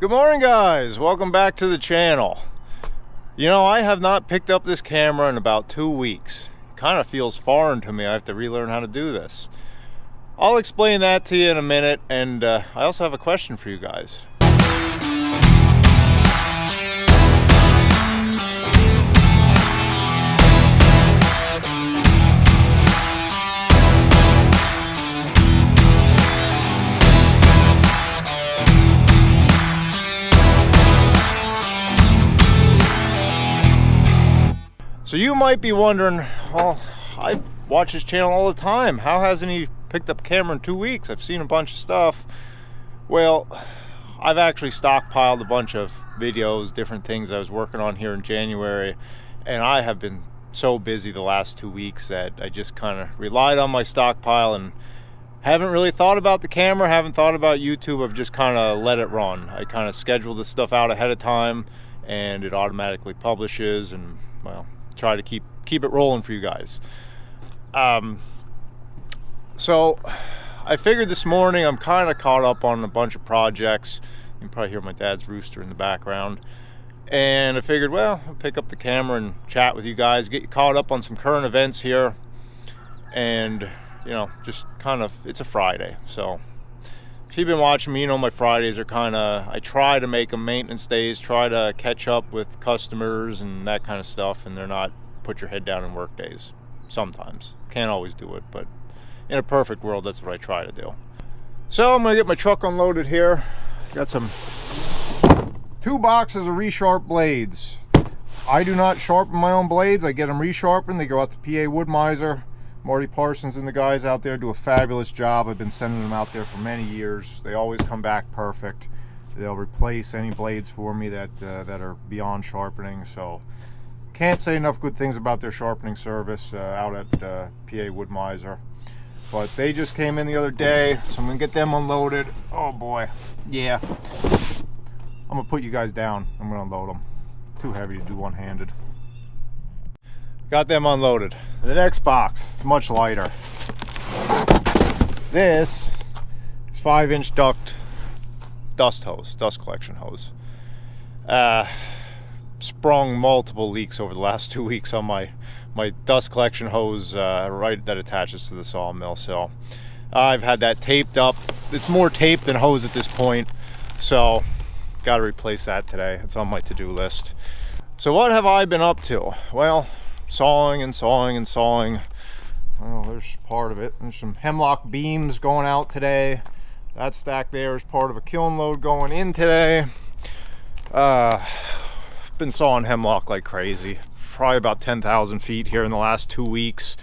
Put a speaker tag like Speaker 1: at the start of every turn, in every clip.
Speaker 1: Good morning, guys. Welcome back to the channel. You know, I have not picked up this camera in about 2 weeks. It kind of feels foreign to me. I have to relearn how to do this. I'll explain that to you in a minute, and I also have a question for you guys. So you might be wondering, well, I watch his channel all the time. How hasn't he picked up a camera in 2 weeks? I've seen a bunch of stuff. Well, I've actually stockpiled a bunch of videos, different things I was working on here in January, and I have been so busy the last 2 weeks that I just kind of relied on my stockpile and haven't really thought about the camera, haven't thought about YouTube. I've just kind of let it run. I kind of schedule this stuff out ahead of time and it automatically publishes, and well, try to keep it rolling for you guys. So I figured this morning I'm kind of caught up on a bunch of projects. You can probably hear my dad's rooster in the background. And I figured, well, I'll pick up the camera and chat with you guys, get you caught up on some current events here. And, you know, just kind of, it's a Friday. So if you've been watching me, you know my Fridays are kind of, I try to make them maintenance days, try to catch up with customers and that kind of stuff, and they're not put your head down in work days. Sometimes. Can't always do it, but in a perfect world, that's what I try to do. So I'm gonna get my truck unloaded here. Got some 2 boxes of resharp blades. I do not sharpen my own blades. I get them resharpened. They go out to PA Wood-Mizer. Marty Parsons and the guys out there do a fabulous job. I've been sending them out there for many years. They always come back perfect. They'll replace any blades for me that are beyond sharpening. So can't say enough good things about their sharpening service out at PA Wood-Mizer. But they just came in the other day, so I'm gonna get them unloaded. Oh boy, yeah. I'm gonna put you guys down. I'm gonna unload them. Too heavy to do one-handed. Got them unloaded. The next box, it's much lighter. This is 5-inch duct dust hose, dust collection hose. Sprung multiple leaks over the last 2 weeks on my dust collection hose right that attaches to the sawmill. So I've had that taped up. It's more tape than hose at this point, so got to replace that today. It's on my to-do list. So what have I been up to? Well, sawing and sawing and sawing. Well, there's part of it. There's some hemlock beams going out today. That stack there is part of a kiln load going in today. Been sawing hemlock like crazy. Probably about 10,000 feet here in the last 2 weeks,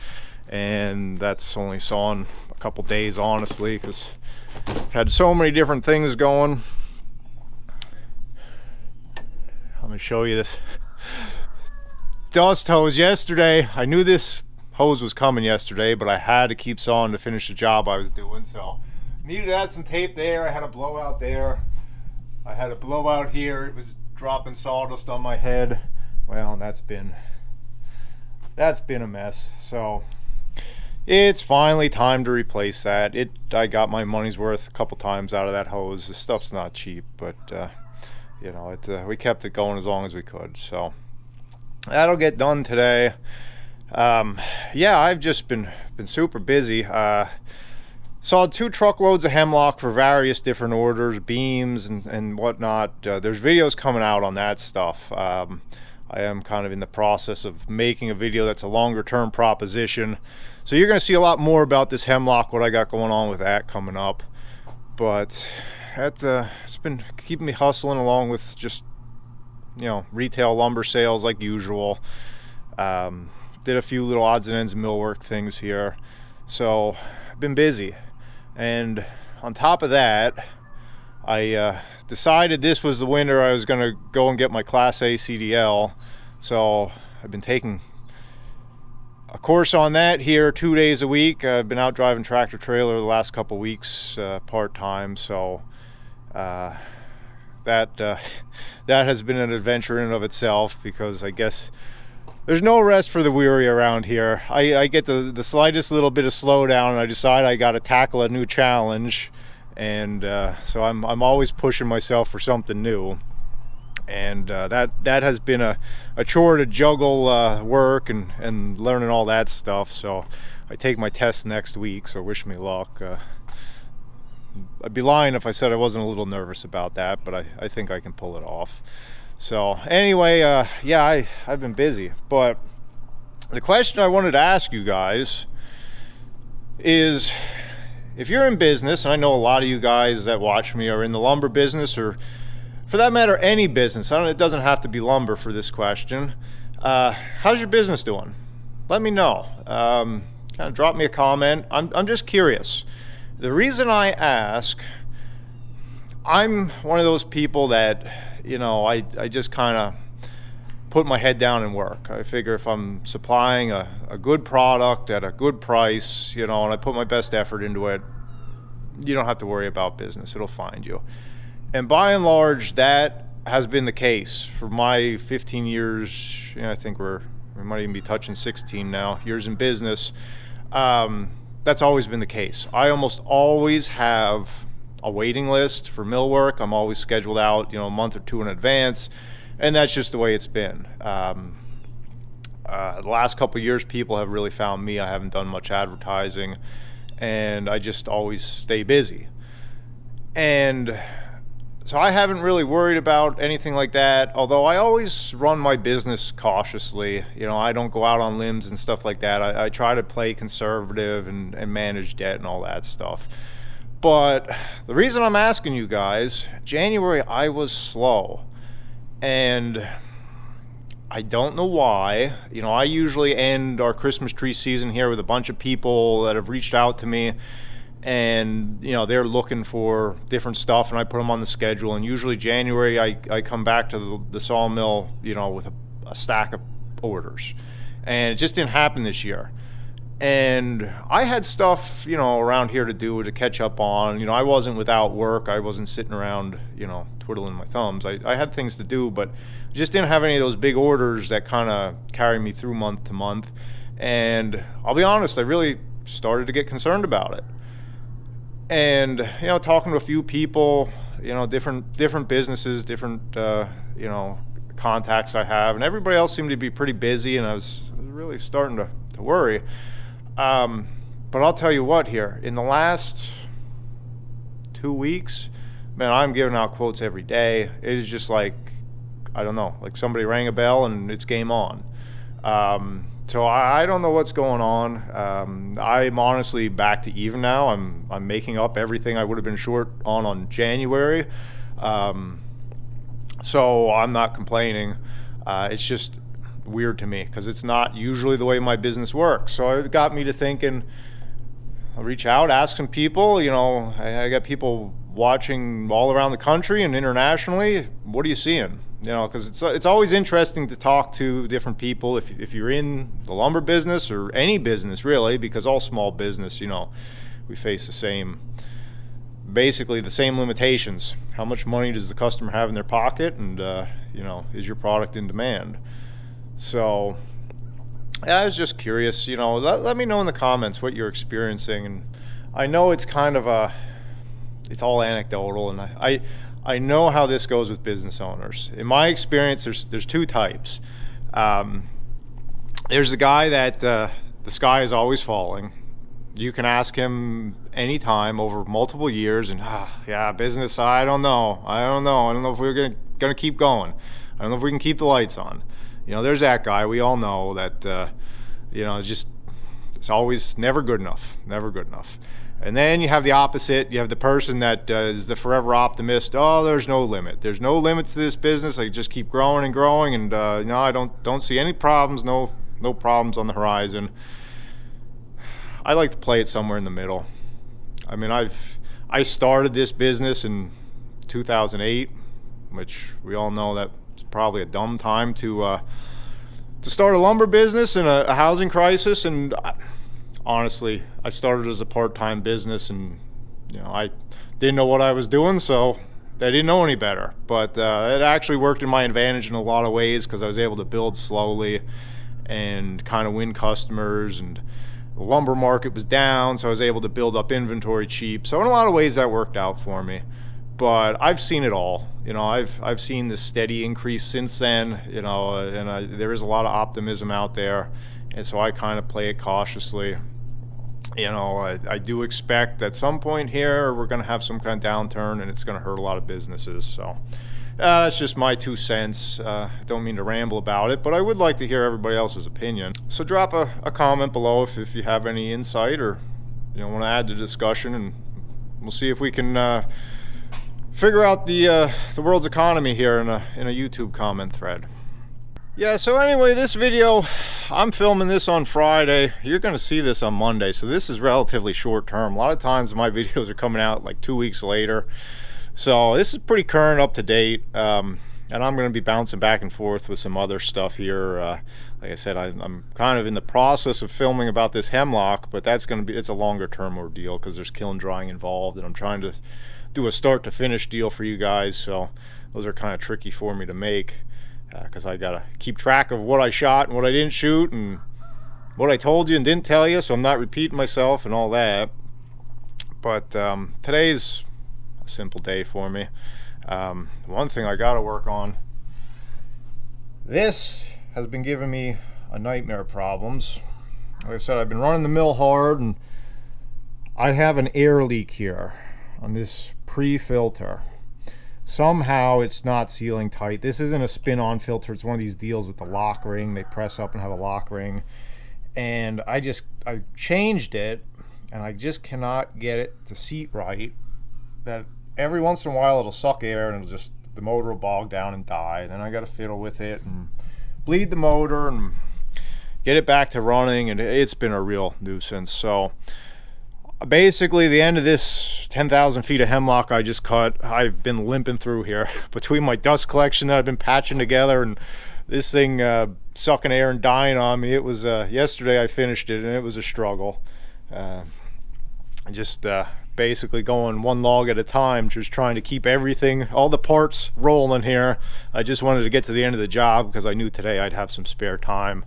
Speaker 1: and that's only sawing a couple days, honestly, because I've had so many different things going. Let me show you this dust hose. Yesterday, I knew this hose was coming yesterday, but I had to keep sawing to finish the job I was doing, so needed to add some tape there. I had a blowout there. I had a blowout here. It was dropping sawdust on my head. Well, that's been a mess. So it's finally time to replace that. I got my money's worth a couple times out of that hose. The stuff's not cheap, but you know, we kept it going as long as we could. So that'll get done today. Yeah, I've just been super busy. Sawed 2 truckloads of hemlock for various different orders, beams and whatnot. There's videos coming out on that stuff. I am kind of in the process of making a video that's a longer term proposition. So you're gonna see a lot more about this hemlock, what I got going on with that coming up. But it's been keeping me hustling along with just, you know, retail lumber sales like usual. Did a few little odds and ends millwork things here. So I've been busy. And on top of that, I decided this was the winter I was going to go and get my Class A CDL. So I've been taking a course on that here 2 days a week. I've been out driving tractor trailer the last couple weeks part-time. So that has been an adventure in and of itself, because I guess there's no rest for the weary around here. I get the slightest little bit of slowdown and I decide I got to tackle a new challenge, and so I'm always pushing myself for something new. And that has been a chore to juggle work and learning all that stuff. So I take my test next week, so wish me luck. I'd be lying if I said I wasn't a little nervous about that, but I think I can pull it off. So anyway, yeah, I've been busy. But the question I wanted to ask you guys is, if you're in business, and I know a lot of you guys that watch me are in the lumber business, or for that matter, any business. It doesn't have to be lumber for this question. How's your business doing? Let me know. Kind of drop me a comment. I'm just curious. The reason I ask, I'm one of those people that, I just kind of put my head down and work. I figure if I'm supplying a good product at a good price, and I put my best effort into it, you don't have to worry about business. It'll find you. And by and large, that has been the case for my 15 years. I think we might even be touching 16 now, years in business. That's always been the case. I almost always have a waiting list for millwork. I'm always scheduled out, a month or two in advance, and that's just the way it's been. The last couple of years, people have really found me. I haven't done much advertising, and I just always stay busy. And so I haven't really worried about anything like that, although I always run my business cautiously. I don't go out on limbs and stuff like that. I try to play conservative and manage debt and all that stuff. But the reason I'm asking you guys, January I was slow, and I don't know why. I usually end our Christmas tree season here with a bunch of people that have reached out to me, and they're looking for different stuff, and I put them on the schedule. And usually January I come back to the sawmill with a stack of orders, and it just didn't happen this year. And I had stuff around here to catch up on. I wasn't without work. I wasn't sitting around twiddling my thumbs. I had things to do, but just didn't have any of those big orders that kind of carry me through month to month. And I'll be honest, I really started to get concerned about it. And talking to a few people, different businesses, different contacts I have, and everybody else seemed to be pretty busy, and I was really starting to worry. But I'll tell you what, here in the last 2 weeks, man, I'm giving out quotes every day. It is just like, I don't know, like somebody rang a bell and it's game on. So I don't know what's going on. I'm honestly back to even now. I'm making up everything I would have been short on January. So I'm not complaining. It's just weird to me because it's not usually the way my business works. So it got me to thinking, I'll reach out, ask some people. I got people watching all around the country and internationally. What are you seeing? Because it's always interesting to talk to different people if you're in the lumber business or any business really, because all small business, we face basically the same limitations. How much money does the customer have in their pocket, and is your product in demand? So I was just curious, let me know in the comments what you're experiencing. And I know it's kind of it's all anecdotal, and I know how this goes with business owners. In my experience, there's two types. There's the guy that the sky is always falling. You can ask him anytime over multiple years, and business, I don't know if we're gonna keep going. I don't know if we can keep the lights on. There's that guy. We all know that. It's always never good enough. And then you have the opposite. You have the person that is the forever optimist. Oh, there's no limit. There's no limit to this business. I just keep growing and growing, and I don't see any problems. No problems on the horizon. I like to play it somewhere in the middle. I mean, I started this business in 2008, which we all know that's probably a dumb time to start a lumber business in a housing crisis. And honestly, I started as a part-time business, and I didn't know what I was doing, so I didn't know any better. But it actually worked in my advantage in a lot of ways, because I was able to build slowly and kind of win customers and the lumber market was down, so I was able to build up inventory cheap. So in a lot of ways that worked out for me. But I've seen it all. You know, I've seen this steady increase since then. You know, and there is a lot of optimism out there, and so I kind of play it cautiously. You know, I do expect at some point here we're going to have some kind of downturn, and it's going to hurt a lot of businesses. So that's just my 2 cents. I don't mean to ramble about it, but I would like to hear everybody else's opinion. So drop a comment below if you have any insight, or want to add to the discussion, and we'll see if we can figure out the world's economy here in a YouTube comment thread. Yeah, so anyway, this video, I'm filming this on Friday. You're going to see this on Monday, so this is relatively short term. A lot of times my videos are coming out like 2 weeks later. So this is pretty current, up to date. And I'm going to be bouncing back and forth with some other stuff here. Like I said, I'm kind of in the process of filming about this hemlock, but it's a longer term ordeal because there's kiln drying involved, and I'm trying to do a start to finish deal for you guys. So those are kind of tricky for me to make. Because I gotta keep track of what I shot and what I didn't shoot, and what I told you and didn't tell you, so I'm not repeating myself and all that. But today's a simple day for me. One thing I gotta work on, this has been giving me a nightmare problems. Like I said, I've been running the mill hard, and I have an air leak here on this pre-filter. Somehow it's not sealing tight. This isn't a spin-on filter. It's one of these deals with the lock ring. They press up and have a lock ring. And I changed it, and I just cannot get it to seat right. That every once in a while it'll suck air, and the motor will bog down and die. And then I got to fiddle with it and bleed the motor and get it back to running. And it's been a real nuisance. So basically, the end of this 10,000 feet of hemlock I just cut, I've been limping through here between my dust collection that I've been patching together and this thing sucking air and dying on me. It was yesterday I finished it, and it was a struggle. Basically going one log at a time, just trying to keep everything, all the parts rolling here. I just wanted to get to the end of the job because I knew today I'd have some spare time.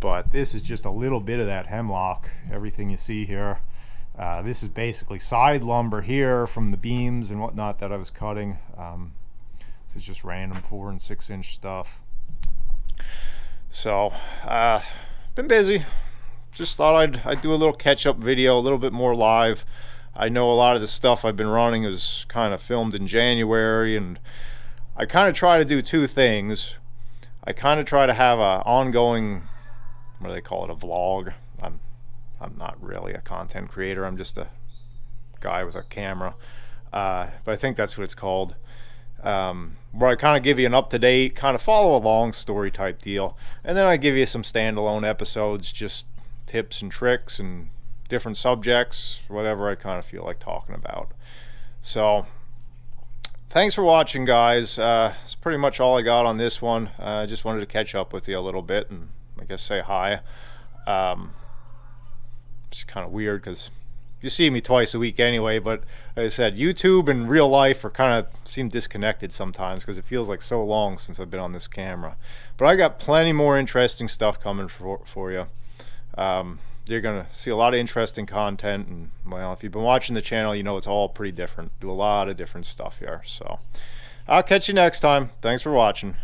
Speaker 1: But this is just a little bit of that hemlock, everything you see here. This is basically side lumber here from the beams and whatnot that I was cutting. This is just random 4 and 6 inch stuff. So been busy. Just thought I'd do a little catch-up video, a little bit more live. I know a lot of the stuff I've been running is kind of filmed in January, and I kind of try to do 2 things. I kind of try to have a ongoing, what do they call it, a vlog. I'm not really a content creator. I'm just a guy with a camera. But I think that's what it's called. Where I kind of give you an up-to-date, kind of follow along story type deal. And then I give you some standalone episodes, just tips and tricks and different subjects, whatever I kind of feel like talking about. So thanks for watching, guys. That's pretty much all I got on this one. I just wanted to catch up with you a little bit and I guess say hi. It's kind of weird because you see me twice a week anyway, but like I said, YouTube and real life seem disconnected sometimes because it feels like so long since I've been on this camera. But I got plenty more interesting stuff coming for you. You're gonna see a lot of interesting content, and well, if you've been watching the channel, you know it's all pretty different. Do a lot of different stuff here. So I'll catch you next time. Thanks for watching.